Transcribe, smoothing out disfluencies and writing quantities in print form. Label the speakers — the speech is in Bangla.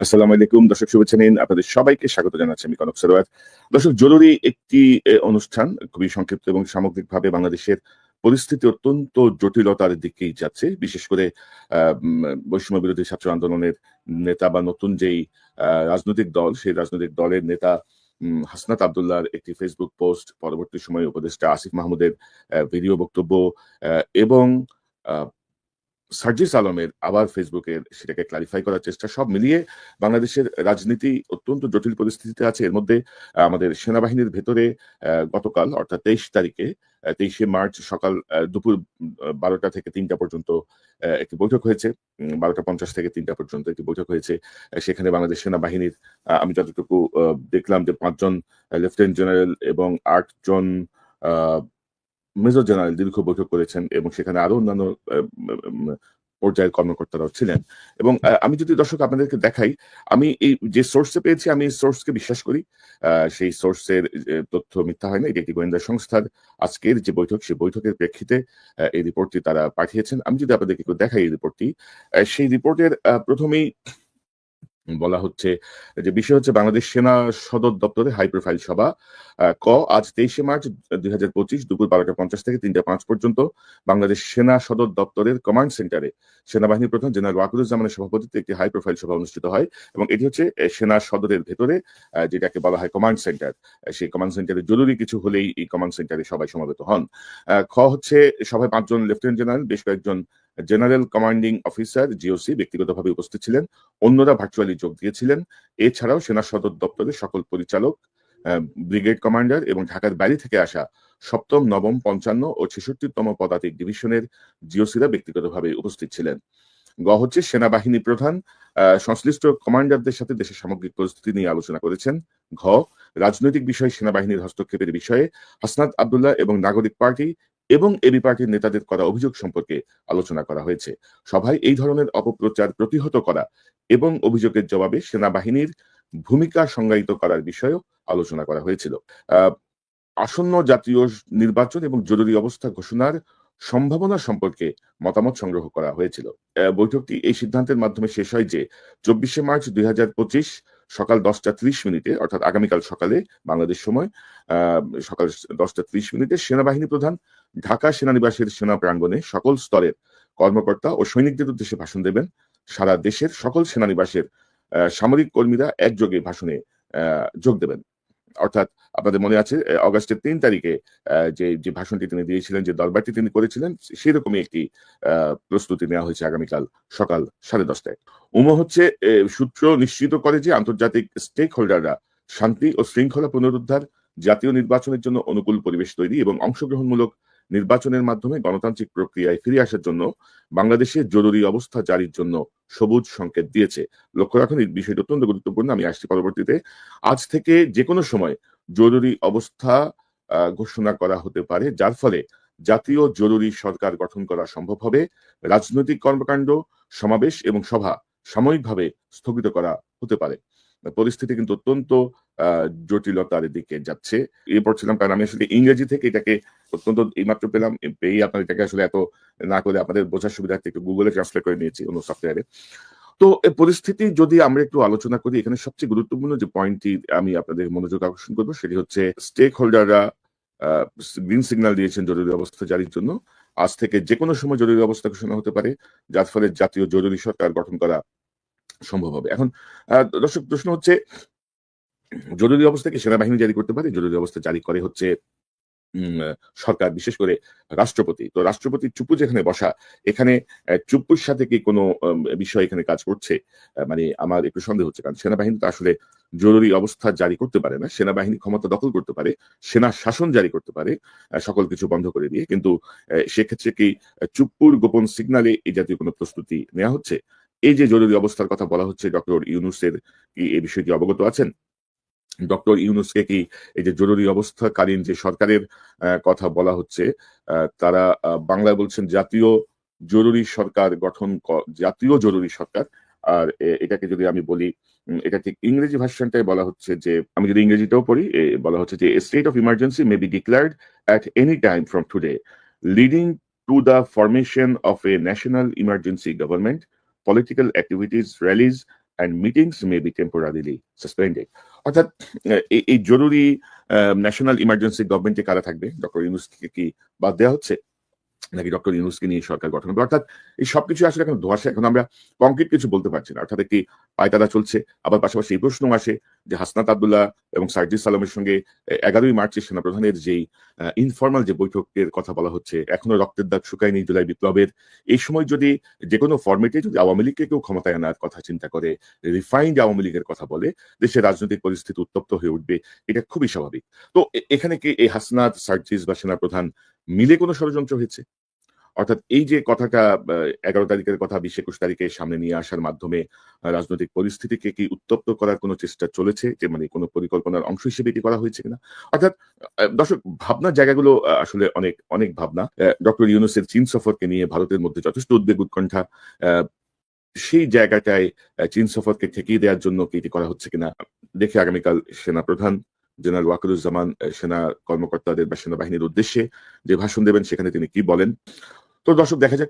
Speaker 1: আসসালামু আলাইকুম দর্শক, শুভেচ্ছা নিন। আপনাদের সবাইকে স্বাগত জানাচ্ছি আমি কনক সরোয়ার। দর্শক, জরুরি একটি অনুষ্ঠান, খুবই সংক্ষিপ্ত এবং সামগ্রিকভাবে বাংলাদেশের পরিস্থিতি অত্যন্ত জটিলতার দিকেই যাচ্ছে। বিশেষ করে বৈষম্য বিরোধী ছাত্র আন্দোলনের নেতা বা নতুন যেই রাজনৈতিক দল, সেই রাজনৈতিক দলের নেতা হাসনাত আব্দুল্লাহর একটি ফেসবুক পোস্ট, পরবর্তী সময়ে উপদেষ্টা আসিফ মাহমুদের ভিডিও বক্তব্য এবং আ সার্জিস আলমের আবার ফেসবুকের সেটাকে ক্লারিফাই করার চেষ্টা, সব মিলিয়ে বাংলাদেশের রাজনীতি অত্যন্ত জটিল পরিস্থিতিতে আছে। এর মধ্যে আমাদের সেনাবাহিনীর ভেতরে গতকাল অর্থাৎ ২৩ তারিখে ২৩শে মার্চ সকাল দুপুর ১২টা থেকে ৩টা পর্যন্ত একটি বৈঠক হয়েছে। ১২টা ৫০ থেকে ৩টা পর্যন্ত একটি বৈঠক হয়েছে। সেখানে বাংলাদেশ সেনাবাহিনীর আমি যতটুকু দেখলাম যে ৫ জন লেফটেন্যান্ট জেনারেল এবং ৮ জন আ মেজর জেনারেল দীর্ঘ বৈঠক করেছেন এবং সেখানে আরো অন্যান্য পর্যায়ের কর্মকর্তারাও ছিলেন। এবং আমি যদি দর্শক আপনাদেরকে দেখাই, আমি এই যে সোর্সে পেয়েছি, আমি এই সোর্সকে বিশ্বাস করি। সেই সোর্সের তথ্য মিথ্যা হয় না। এটি একটি গোয়েন্দা সংস্থার আজকের যে বৈঠক, সেই বৈঠকের প্রেক্ষিতে এই রিপোর্টটি তারা পাঠিয়েছেন। আমি যদি আপনাদেরকে একটু দেখাই এই রিপোর্টটি, সেই রিপোর্টের ১ম এই বলা হচ্ছে যে বিষয় হচ্ছে বাংলাদেশ সেনা সদর দপ্তরে হাই প্রোফাইল সভা। আজ ২৩শে মার্চ ২০২৫ দুপুর ১২টা ৫০ থেকে ৩টা ৫ পর্যন্ত বাংলাদেশ সেনা সদর দপ্তরের কমান্ড সেন্টারে সেনাবাহিনী প্রধান জেনারেল ওয়াকারুজ্জামানের সভাপতিত্বে একটি হাই প্রোফাইল সভা অনুষ্ঠিত হয় এবং এটি হচ্ছে সেনা সদরের ভেতরে যেটাকে বলা হয় কমান্ড সেন্টার। সেই কমান্ড সেন্টারে জরুরি কিছু হলেই এই কমান্ড সেন্টারে সবাই সমবেত হন। হচ্ছে সভায় ৫ জন লেফটেন্যান্ট জেনারেল, বেশ কয়েকজন জেনারেল কমান্ডিং অফিসার জিওসি ব্যক্তিগতভাবে উপস্থিত ছিলেন। অন্যরা ভার্চুয়ালি যোগ দিয়েছিলেন। এছাড়াও সেনা সদর দপ্তরের সকল পরিচালক, ব্রিগেড কমান্ডার এবং ঢাকার বাইরে থেকে আসা ৭ম, ৯ম, ৫৫ ও ৬৬তম পদাতিক ডিভিশনের জিওসিরা ব্যক্তিগতভাবে উপস্থিত ছিলেন। হচ্ছে সেনাবাহিনী প্রধান সংশ্লিষ্ট কমান্ডারদের সাথে দেশের সামগ্রিক পরিস্থিতি নিয়ে আলোচনা করেছেন। ঘ রাজনৈতিক বিষয়ে সেনাবাহিনীর হস্তক্ষেপের বিষয়ে হাসনাত আব্দুল্লাহ এবং নাগরিক পার্টি এবং এবি পার্টির নেতাদের করা অভিযোগ সম্পর্কে আলোচনা করা হয়েছে। সভায় এই ধরনের অপপ্রচার প্রতিহত করা এবং অভিযোগের জবাবে সেনাবাহিনীর ভূমিকা সংজ্ঞায়িত করার বিষয়েও আলোচনা করা হয়েছিল। আসন্ন জাতীয় নির্বাচন এবং জরুরি অবস্থা ঘোষণার সম্ভাবনা সম্পর্কে মতামত সংগ্রহ করা হয়েছিল। বৈঠকটি এই সিদ্ধান্তের মাধ্যমে শেষ হয় যে ২৪শে মার্চ ২০২৫ সকাল ১০টা ৩০ অর্থাৎ আগামীকাল সকালে বাংলাদেশ সময় সকাল ১০টা ৩০ সেনাবাহিনী প্রধান ঢাকা সেনানিবাসের সেনা প্রাঙ্গণে সকল স্তরের কর্মকর্তা ও সৈনিকদের উদ্দেশ্যে ভাষণ দেবেন। সারা দেশের সকল সেনানিবাসের সামরিক কর্মীরা একযোগে ভাষণে যোগ দেবেন। অর্থাৎ আপনাদের মনে আছে অগাস্টের ৩ তারিখে যে ভাষণটি তিনি দিয়েছিলেন, যে দরবারটি তিনি করেছিলেন, সেরকমই একটি প্রস্তুতি নেওয়া হয়েছে আগামীকাল সকাল 10:30টায়। হচ্ছে সূত্র নিশ্চিত করে যে আন্তর্জাতিক স্টেক হোল্ডাররা শান্তি ও শৃঙ্খলা পুনরুদ্ধার, জাতীয় নির্বাচনের জন্য অনুকূল পরিবেশ তৈরি এবং অংশগ্রহণমূলক নির্বাচনের মাধ্যমে গণতান্ত্রিক প্রক্রিয়ায় ফিরে আসার জন্য বাংলাদেশে জরুরি অবস্থা জারির জন্য সবুজ সংকেত দিয়েছে। লক্ষ্য রাখুন, এই বিষয়টি অত্যন্ত গুরুত্বপূর্ণ। আমি আসছি পরবর্তীতে। আজ থেকে যেকোনো সময় জরুরি অবস্থা ঘোষণা করা হতে পারে, যার ফলে জাতীয় জরুরি সরকার গঠন করা সম্ভব হবে। রাজনৈতিক কর্মকাণ্ড, সমাবেশ এবং সভা সাময়িকভাবে স্থগিত করা হতে পারে। পরিস্থিতি কিন্তু অত্যন্ত জটিলতার দিকে যাচ্ছে। পড়ছিলাম কারণ আমি আসলে ইংরেজি থেকে এটাকে অত্যন্ত এইমাত্র পেলাম। পেয়েই আপনার এটাকে আসলে এত না করে আপনাদের বোঝার সুবিধার্থে একটু গুগলে ট্রান্সলেট করে নিয়েছি অন্য সফটওয়্যারে। তো পরিস্থিতি যদি আমরা একটু আলোচনা করি, এখানে সবচেয়ে গুরুত্বপূর্ণ যে পয়েন্টটি আমি আপনাদের মনোযোগ আকর্ষণ করব, সেটি হচ্ছে স্টেক হোল্ডাররা গ্রিন সিগন্যাল দিয়েছেন জরুরি অবস্থা জারির জন্য। আজ থেকে যেকোনো সময় জরুরি অবস্থা ঘোষণা হতে পারে, যার ফলে জাতীয় জরুরি সরকার গঠন করা সম্ভব হবে। এখন দর্শক, প্রশ্ন হচ্ছে জরুরি অবস্থা কি সেনাবাহিনী জারি করতে পারে? জরুরি অবস্থা জারি করে হচ্ছে সরকার, বিশেষ করে রাষ্ট্রপতি। তো রাষ্ট্রপতির চুপু যেখানে বসা, এখানে চুপুর সাথে কি কোনো বিষয় এখানে কাজ করছে? মানে আমার একটু সন্দেহ হচ্ছে। কারণ সেনাবাহিনী তো আসলে জরুরি অবস্থা জারি করতে পারে না। সেনাবাহিনী ক্ষমতা দখল করতে পারে, সেনা শাসন জারি করতে পারে সকল কিছু বন্ধ করে দিয়ে। কিন্তু সেক্ষেত্রে কি চুপ্পুর গোপন সিগনালে এই জাতীয় কোনো প্রস্তুতি নেওয়া হচ্ছে? এই যে জরুরি অবস্থার কথা বলা হচ্ছে, ডক্টর ইউনূসের কি এই বিষয়টি অবগত আছেন? ডক্টর ইউনূসকে কি এই যে জরুরি অবস্থাকালীন যে সরকারের কথা বলা হচ্ছে, তারা বাংলায় বলছেন জাতীয় জরুরি সরকার গঠন জাতীয় জরুরি সরকার। আর এটাকে যদি আমি বলি, এটা ঠিক ইংরেজি ভার্সনটাই বলা হচ্ছে যে, আমি যদি ইংরেজিটাও পড়ি, বলা হচ্ছে যে state of emergency may be declared at any time from today, leading to the formation of a national emergency government. Political activities, rallies, and meetings may be temporarily suspended. অর্থাৎ এই জরুরি ন্যাশনাল ইমার্জেন্সি গভর্নমেন্টে কারা থাকবে? ডক্টর ইউনূসকে কি বাদ দেওয়া হচ্ছে? নাকি ডক্টর ইউনূসকে নিয়ে সরকার গঠন হবে? অর্থাৎ এই সবকিছু আসলে এখন ধোঁয়াশা। এখন আমরা কংক্রিট কিছু বলতে পারছি না। অর্থাৎ একটি পায়তারা চলছে। আবার পাশাপাশি এই প্রশ্নও আসে যে হাসনাত আব্দুল্লাহ এবং সার্জিস আলমের সঙ্গে ১১ই মার্চে সেনাপ্রধানের যেই ইনফরমাল যে বৈঠকের কথা বলা হচ্ছে, এখনো রক্তের দাগ শুকায়নি জুলাই বিপ্লবের। এই সময় যদি যেকোনো ফরমেটে যদি আওয়ামী লীগকে কেউ ক্ষমতায় আনার কথা চিন্তা করে, রিফাইন্ড আওয়ামী লীগের কথা বলে, দেশের রাজনৈতিক পরিস্থিতি উত্তপ্ত হয়ে উঠবে। এটা খুবই স্বাভাবিক। তো এখানে কি এই হাসনাত, সার্জিস বা সেনাপ্রধান মিলে কোনো ষড়যন্ত্র হয়েছে? অর্থাৎ এই যে কথাটা ১১ তারিখের কথা ২০-২১ তারিখে সামনে নিয়ে আসার মাধ্যমে রাজনৈতিক পরিস্থিতিকে কি উত্তপ্ত করার কোনো চেষ্টা চলেছে? যে মানে কোনো পরিকল্পনার অংশ হিসেবে এটি করা হয়েছে কিনা? অর্থাৎ দর্শক ভাবনার জায়গাগুলো আসলে অনেক, অনেক ভাবনা। ডক্টর ইউনূসের চীন সফরকে নিয়ে ভারতের মধ্যে যথেষ্ট উদ্বেগ উৎকণ্ঠা। আ সেই জায়গাটায় চীন সফরকে ঠেকিয়ে দেওয়ার জন্য কি এটি করা হচ্ছে কিনা? দেখি আগামীকাল সেনাপ্রধান জেনারেল ওয়াকারুজ্জামান সেনা কর্মকর্তাদের বা সেনাবাহিনীর উদ্দেশ্যে যে ভাষণ দেবেন সেখানে তিনি কি বলেন। তো দর্শক দেখা যাক